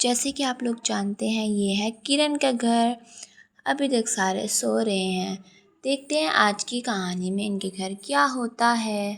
जैसे कि आप लोग जानते हैं ये है किरण का घर। अभी तक सारे सो रहे हैं। देखते हैं आज की कहानी में इनके घर क्या होता है।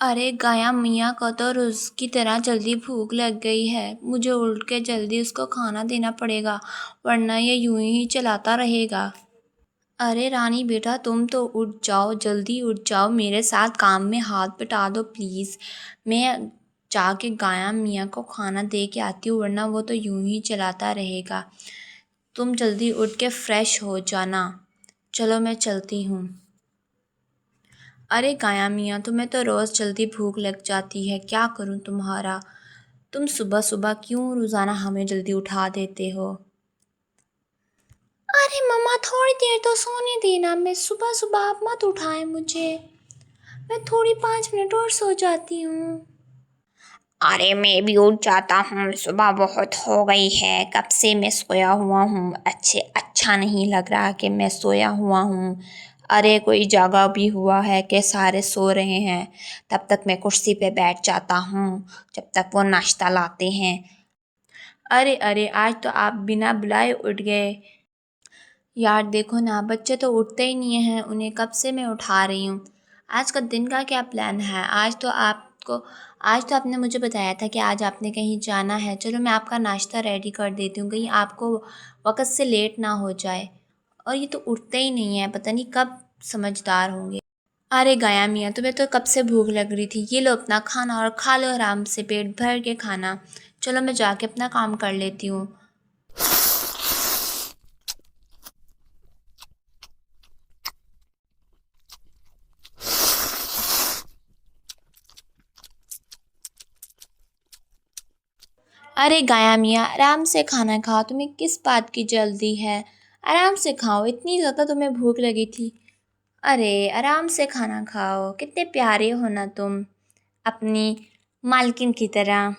अरे गाया मियाँ को तो रोज़ की तरह जल्दी भूख लग गई है। मुझे उठ के जल्दी उसको खाना देना पड़ेगा, वरना ये यूं ही चलाता रहेगा। अरे रानी बेटा, तुम तो उठ जाओ, जल्दी उठ जाओ, मेरे साथ काम में हाथ बटा दो प्लीज़। मैं जाके गाया मियाँ को खाना दे के आती हूँ, वरना वो तो यूं ही चलाता रहेगा। तुम जल्दी उठ के फ्रेश हो जाना। चलो मैं चलती हूँ। अरे गाया मियाँ, तुम्हें तो रोज़ जल्दी भूख लग जाती है, क्या करूँ तुम्हारा। तुम सुबह सुबह क्यों रोज़ाना हमें जल्दी उठा देते हो। अरे मम्मा, थोड़ी देर तो सोने देना। मैं सुबह सुबह आप मत उठाएं मुझे। मैं थोड़ी 5 मिनट और सो जाती हूँ। अरे मैं भी उठ जाता हूँ, सुबह बहुत हो गई है, कब से मैं सोया हुआ हूँ। अच्छा नहीं लग रहा कि मैं सोया हुआ हूँ। अरे कोई जागा भी हुआ है कि सारे सो रहे हैं। तब तक मैं कुर्सी पे बैठ जाता हूँ, जब तक वो नाश्ता लाते हैं। अरे अरे, आज तो आप बिना बुलाए उठ गए। यार देखो ना, बच्चे तो उठते ही नहीं हैं, उन्हें कब से मैं उठा रही हूँ। आज का दिन का क्या प्लान है। आज तो आपने मुझे बताया था कि आज आपने कहीं जाना है। चलो मैं आपका नाश्ता रेडी कर देती हूँ, कहीं आपको वक़्त से लेट ना हो जाए। और ये तो उठते ही नहीं है, पता नहीं कब समझदार होंगे। अरे गाया मियाँ, तुम्हें तो कब से भूख लग रही थी। ये लो अपना खाना और खा लो आराम से, पेट भर के खाना। चलो मैं जाके अपना काम कर लेती हूँ। अरे गाया मियाँ, आराम से खाना खाओ, तुम्हें किस बात की जल्दी है। आराम से खाओ, इतनी ज़्यादा तुम्हें भूख लगी थी। अरे आराम से खाना खाओ, कितने प्यारे हो ना तुम, अपनी मालकिन की तरह।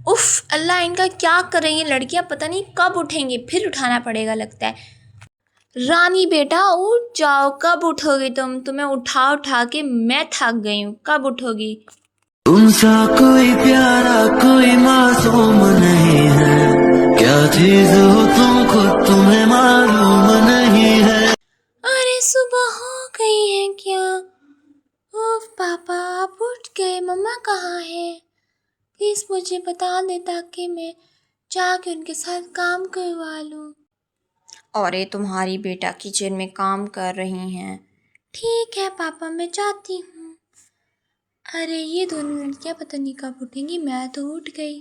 उफ अल्लाह, इनका क्या कर रही हैं लड़कियां, पता नहीं कब उठेंगी। फिर उठाना पड़ेगा लगता है। रानी बेटा उठ जाओ, कब उठोगी तुम। तुम्हें उठा उठा के मैं थक गई हूँ, कब उठोगी। तुमसा कोई प्यारा कोई मासूम नहीं है, क्या चीज हो तुम खुद तुम्हें मालूम नहीं है। अरे सुबह हो गई है क्या। ओह पापा, आप उठ गए। मम्मा कहाँ है। प्लीज़ मुझे बता दे ताकि मैं जाके उनके साथ काम करवा लूँ। अरे तुम्हारी बेटा किचन में काम कर रही हैं। ठीक है पापा, मैं जाती हूँ। अरे ये दोनों लड़कियाँ पता नहीं कब उठेंगी, मैं तो उठ गई।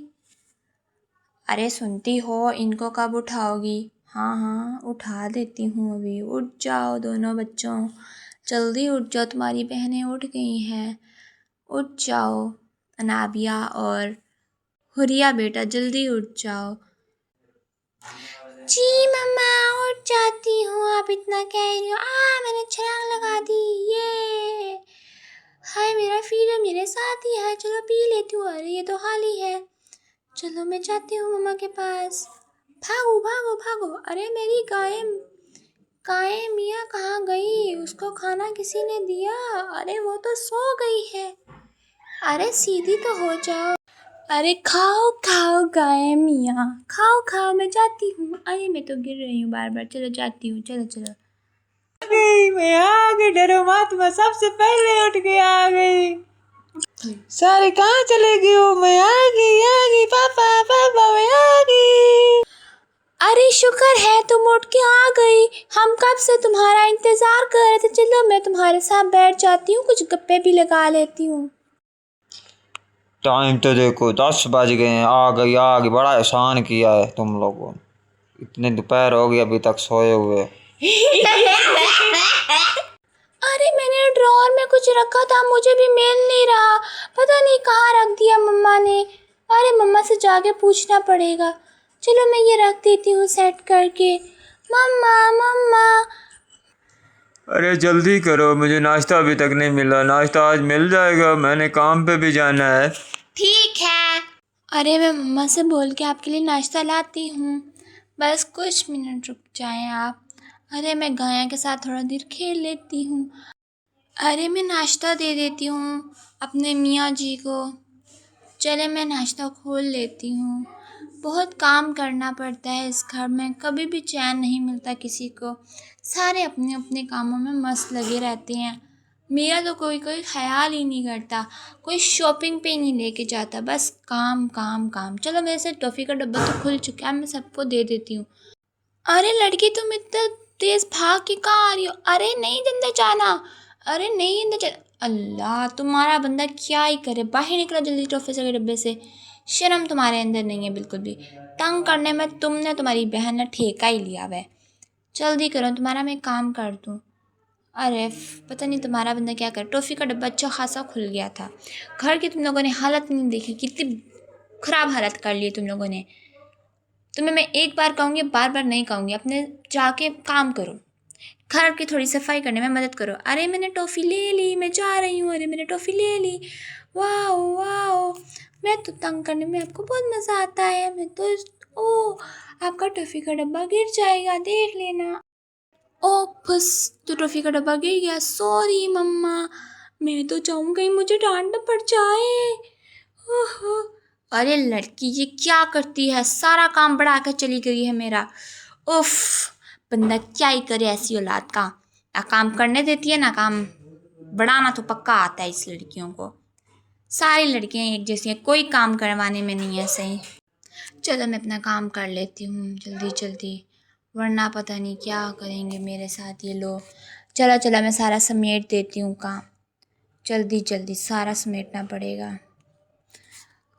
अरे सुनती हो, इनको कब उठाओगी। हाँ हाँ, उठा देती हूँ अभी। उठ जाओ दोनों बच्चों, जल्दी उठ जाओ, तुम्हारी बहनें उठ गई हैं। उठ जाओ अनाबिया और हुरिया बेटा, जल्दी उठ जाओ। जी मम्मा, उठ जाती हूँ, आप इतना कह रही हो। मैंने छलांग लगा दी। ये हाय, मेरा फीडर मेरे साथ ही है, चलो पी लेती हूँ। अरे ये तो खाली है। चलो मैं जाती हूँ मम्मा के पास। भागो भागो भागो। अरे मेरी गाय गाय मियाँ कहाँ गई। उसको खाना किसी ने दिया। अरे वो तो सो गई है। अरे सीधी तो हो जाओ। अरे खाओ खाओ गाय मियाँ, खाओ खाओ, मैं जाती हूँ। अरे मैं तो गिर रही हूँ बार बार। चलो जाती हूँ, चलो चलो। मैं आ गई, डरो मत, मैं सबसे पहले उठ के आ गई। सारे कहाँ चले गए हो। मैं आ गई पापा पापा, मैं आ गई। अरे शुक्र है तुम उठ के आ गई। हम कब से तुम्हारा इंतजार कर रहे थे। चलो मैं तुम्हारे साथ बैठ जाती हूँ, कुछ गप्पे भी लगा लेती हूँ। टाइम तो देखो 10 बज गए हैं। आ गई बड़ा एहसान किया है तुम लोगों ने। इतने दोपहर हो गई अभी तक सोए हुए। अरे मैंने ड्रॉअर में कुछ रखा था, मुझे भी मिल नहीं रहा। पता नहीं कहाँ रख दिया मम्मा ने। अरे मम्मा से जाके पूछना पड़ेगा। चलो मैं ये रख देती हूँ सेट करके। मम्मा मम्मा। अरे जल्दी करो, मुझे नाश्ता अभी तक नहीं मिला। नाश्ता आज मिल जाएगा, मैंने काम पे भी जाना है। ठीक है। अरे मैं मम्मा से बोल के आपके लिए नाश्ता लाती हूँ, बस कुछ मिनट रुक जाएं आप। अरे मैं गाया के साथ थोड़ा देर खेल लेती हूँ। अरे मैं नाश्ता दे देती हूँ अपने मियाँ जी को। चले मैं नाश्ता खोल लेती हूँ। बहुत काम करना पड़ता है इस घर में, कभी भी चैन नहीं मिलता किसी को। सारे अपने अपने कामों में मस्त लगे रहते हैं। मेरा तो कोई कोई ख्याल ही नहीं करता, कोई शॉपिंग पे नहीं लेके जाता, बस काम काम काम। चलो मेरे से टॉफ़ी का डब्बा तो खुल चुका है, मैं सबको दे देती हूँ। अरे लड़की, तुम इतना तेज भाग के कहाँ आ रही हो? अरे नहीं अंदर जाना, अरे नहीं अंदर जाना। अल्लाह, तुम्हारा बंदा क्या ही करे, बाहर निकलो जल्दी प्रोफेसर के डब्बे से। शर्म तुम्हारे अंदर नहीं है बिल्कुल भी। तंग करने में तुमने तुम्हारी बहन ने ठेका ही लिया हुआ है। जल्दी करो, तुम्हारा मैं काम कर दूँ। अरे पता नहीं तुम्हारा बंदा क्या करे। टॉफ़ी का डब्बा अच्छा खासा खुल गया था। घर की तुम लोगों ने हालत नहीं देखी, कितनी ख़राब हालत कर ली तुम लोगों ने। तुम्हें मैं एक बार कहूँगी, बार बार नहीं कहूँगी। अपने जाके काम करो, घर की थोड़ी सफाई करने में मदद करो। अरे मैंने टॉफ़ी ले ली, मैं जा रही हूँ। अरे मैंने टॉफ़ी ले ली। वाह वाह, मैं तो तंग करने में आपको बहुत मज़ा आता है। मैं तो ओह, आपका टॉफ़ी का डब्बा गिर जाएगा, देख लेना। ओ फुस, तो टॉफ़ी का डब्बा गिर गया। सॉरी मम्मा, मैं तो चाहूँ कहीं मुझे डांट न पड़ जाए। ओहो, अरे लड़की ये क्या करती है, सारा काम बढ़ा कर चली गई है मेरा। उफ, बंदा क्या ही करे ऐसी औलाद का, ना काम करने देती है ना काम बढ़ाना तो पक्का आता है इस लड़कियों को। सारी लड़कियां एक जैसी हैं, कोई काम करवाने में नहीं है सही। चलो मैं अपना काम कर लेती हूँ जल्दी जल्दी, वरना पता नहीं क्या करेंगे मेरे साथ ये लोग। चलो चलो मैं सारा समेट देती हूँ काम, जल्दी जल्दी सारा समेटना पड़ेगा।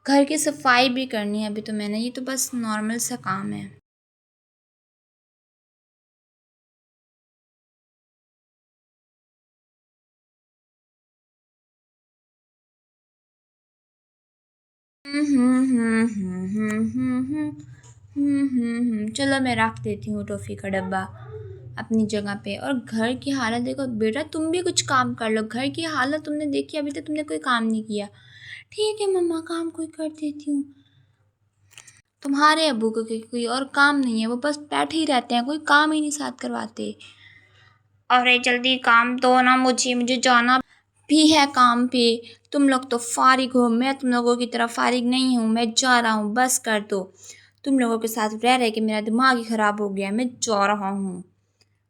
घर की सफाई भी करनी है अभी तो मैंने, ये तो बस नॉर्मल सा काम है। चलो मैं रख देती हूँ टॉफ़ी का डब्बा अपनी जगह पे। और घर की हालत देखो बेटा, तुम भी कुछ काम कर लो। घर की हालत तुमने देखी, अभी तक तुमने कोई काम नहीं किया। ठीक है मम्मा, काम कोई कर देती हूँ। तुम्हारे अब्बू को कोई और काम नहीं है, वो बस बैठे ही रहते हैं, कोई काम ही नहीं साथ करवाते। अरे जल्दी काम दो ना मुझे जाना भी है काम पे। तुम लोग तो फारिग हो, मैं तुम लोगों की तरह फारिग नहीं हूँ। मैं जा रहा हूँ, बस कर दो। तुम लोगों के साथ रह रह के मेरा दिमाग ही ख़राब हो गया है। मैं जा रहा हूँ,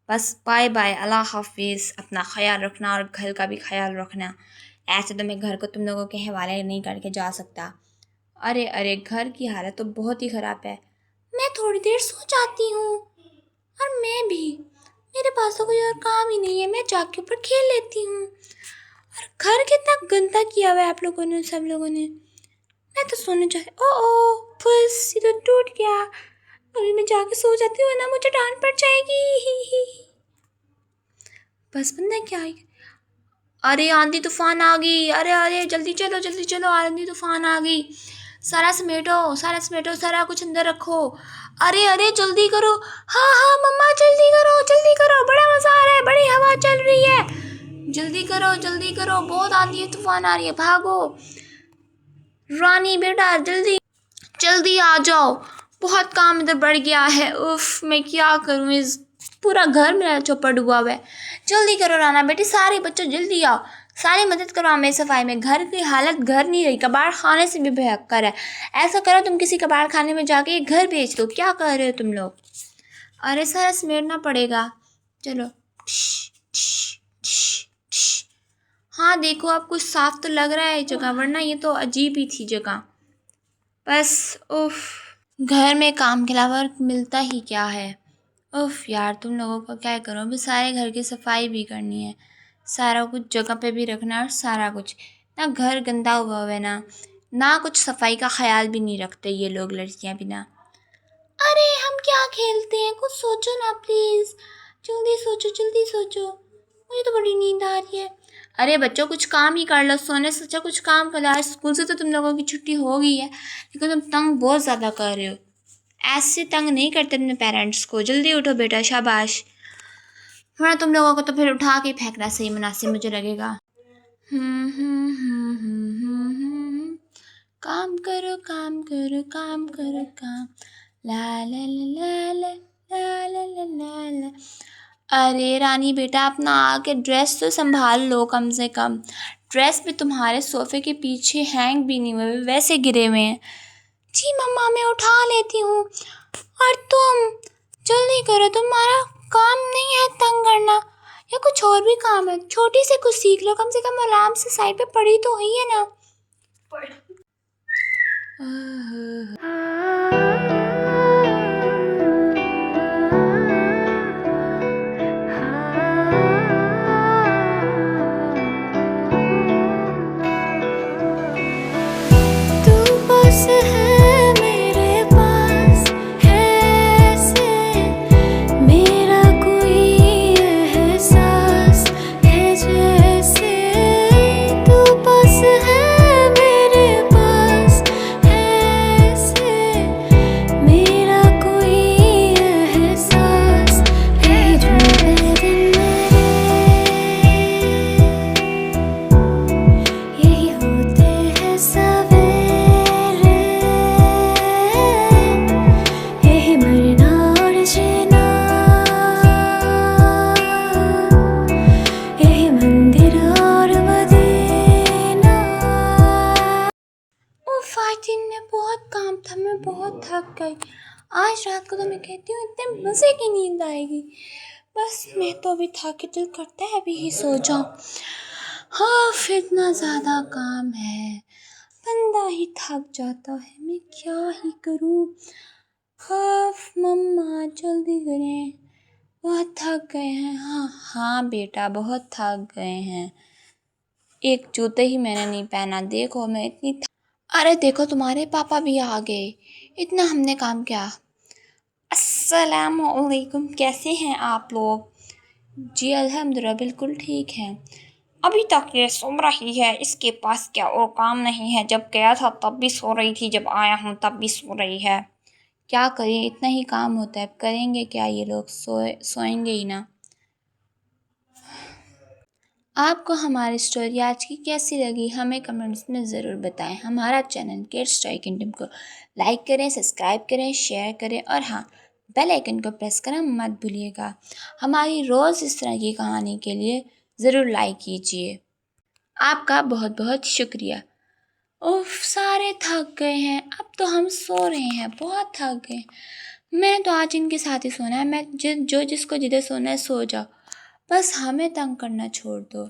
बस बाय बाय, अल्लाह हाफिज़। अपना ख्याल रखना और घर का भी ख्याल रखना। ऐसे तो मैं घर को तुम लोगों के हवाले नहीं करके जा सकता। अरे अरे, घर की हालत तो बहुत ही ख़राब है। मैं थोड़ी देर सो जाती हूँ। और मैं भी, मेरे पास तो कोई और काम ही नहीं है, मैं जाके ऊपर खेल लेती हूँ। और घर कितना गंदा किया हुआ है आप लोगों ने, सब लोगों ने। मैं तो सोने जा रही। ओ बस ये तो टूट गया। अभी मैं जाके सो जाती हूँ ना, मुझे डांट पड़ जाएगी। बस बंदा क्या है। अरे आंधी तूफान आ गई, अरे अरे जल्दी चलो, आंधी तूफान आ गई। सारा समेटो सारा कुछ अंदर रखो। अरे अरे जल्दी करो। हाँ हाँ मम्मा, जल्दी करो, बड़ा मज़ा आ रहा है, बड़ी हवा चल रही है। जल्दी करो, बहुत आंधी तूफान आ रही है, भागो। रानी बेटा जल्दी जल्दी आ जाओ, बहुत काम इधर बढ़ गया है। उफ, मैं क्या करूँ, इस पूरा घर मेरा चौपट हुआ हुआ है। जल्दी करो राना बेटी, सारे बच्चों जल्दी आओ, सारी मदद करो हमें सफाई में। घर की हालत घर नहीं रही, कबाड़ खाने से भी भयंकर है। ऐसा करो तुम किसी कबाड़ खाने में जाके ये घर बेच दो, क्या कर रहे हो तुम लोग। अरे सारा समेटना पड़ेगा, चलो। हाँ देखो, अब कुछ साफ तो लग रहा है जगह, वरना ये तो अजीब ही थी जगह। बस उफ, घर में काम के अलावा और मिलता ही क्या है। उफ यार, तुम लोगों को क्या करो, अभी सारे घर की सफाई भी करनी है, सारा कुछ जगह पे भी रखना है। और सारा कुछ ना, घर गंदा हुआ है ना कुछ सफाई का ख्याल भी नहीं रखते ये लोग, लड़कियां भी ना। अरे हम क्या खेलते हैं, कुछ सोचो ना प्लीज़। जल्दी सोचो, मुझे तो बड़ी नींद आ रही है। अरे बच्चों, कुछ काम ही कर लो, सोने से अच्छा कुछ काम कर लो। आज स्कूल से तो तुम लोगों की छुट्टी हो गई है, लेकिन तुम तंग बहुत ज़्यादा कर रहे हो। ऐसे तंग नहीं करते अपने पेरेंट्स को। जल्दी उठो बेटा, शाबाश, वरना तुम लोगों को तो फिर उठा के फेंकना सही मुनासिब मुझे लगेगा। काम करो काम, ला ला ला ला ला ला ला ला ला ला। अरे रानी बेटा, अपना आके ड्रेस तो संभाल लो कम से कम। ड्रेस भी तुम्हारे सोफे के पीछे हैंग भी नहीं हुए, वैसे गिरे हुए हैं। जी मम्मा, मैं उठा लेती हूँ। और तुम जल्दी करो, तुम्हारा काम नहीं है तंग करना, या कुछ और भी काम है? छोटी से कुछ सीख लो, कम से कम आराम से साइड पे पड़ी तो हुई है ना। तू बस है मेरे पास है ऐसे, मेरा कोई एहसास है जैसे। तू बस है मेरे पास है ऐसे, मेरा कोई एहसास है जुड़े दिन मेरे, यही होते हैं सवेरे, यही मरना और जीना, यही मंदिर और मदीना। उफ, आज दिन में बहुत काम था, मैं बहुत थक गई। आज रात को तो मैं कहती हूँ इतने मज़े की नींद आएगी। बस मैं तो अभी थकी, दिल करता है अभी ही सो जाऊँ। हाँ, इतना ज़्यादा काम है, बंदा ही थक जाता है, मैं क्या ही करूँ। हाँ मम्मा, जल्दी करें, बहुत थक गए हैं। हाँ हाँ बेटा, बहुत थक गए हैं। एक जूते ही मैंने नहीं पहना, देखो मैं इतनी अरे देखो, तुम्हारे पापा भी आ गए, इतना हमने काम किया। अस्सलामुअलैकुम, कैसे हैं आप लोग? जी अल्हम्दुलिल्लाह, बिल्कुल ठीक हैं। अभी तक ये सो रही है, इसके पास क्या और काम नहीं है? जब गया था तब भी सो रही थी, जब आया हूँ तब भी सो रही है। क्या करें, इतना ही काम होता है, अब करेंगे क्या, ये लोग सोएंगे ही ना। आपको हमारी स्टोरी आज की कैसी लगी, हमें कमेंट्स में ज़रूर बताएं। हमारा चैनल किड्स टॉय किंगडम को लाइक करें, सब्सक्राइब करें, शेयर करें, और हाँ, बेल आइकन को प्रेस करना मत भूलिएगा। हमारी रोज़ इस तरह की कहानी के लिए ज़रूर लाइक कीजिए। आपका बहुत बहुत शुक्रिया। उफ, सारे थक गए हैं, अब तो हम सो रहे हैं, बहुत थक गए। मैं तो आज इनके साथ ही सोना है, मैं जो जिसको जिधर सोना है सो जाओ, बस हमें तंग करना छोड़ दो।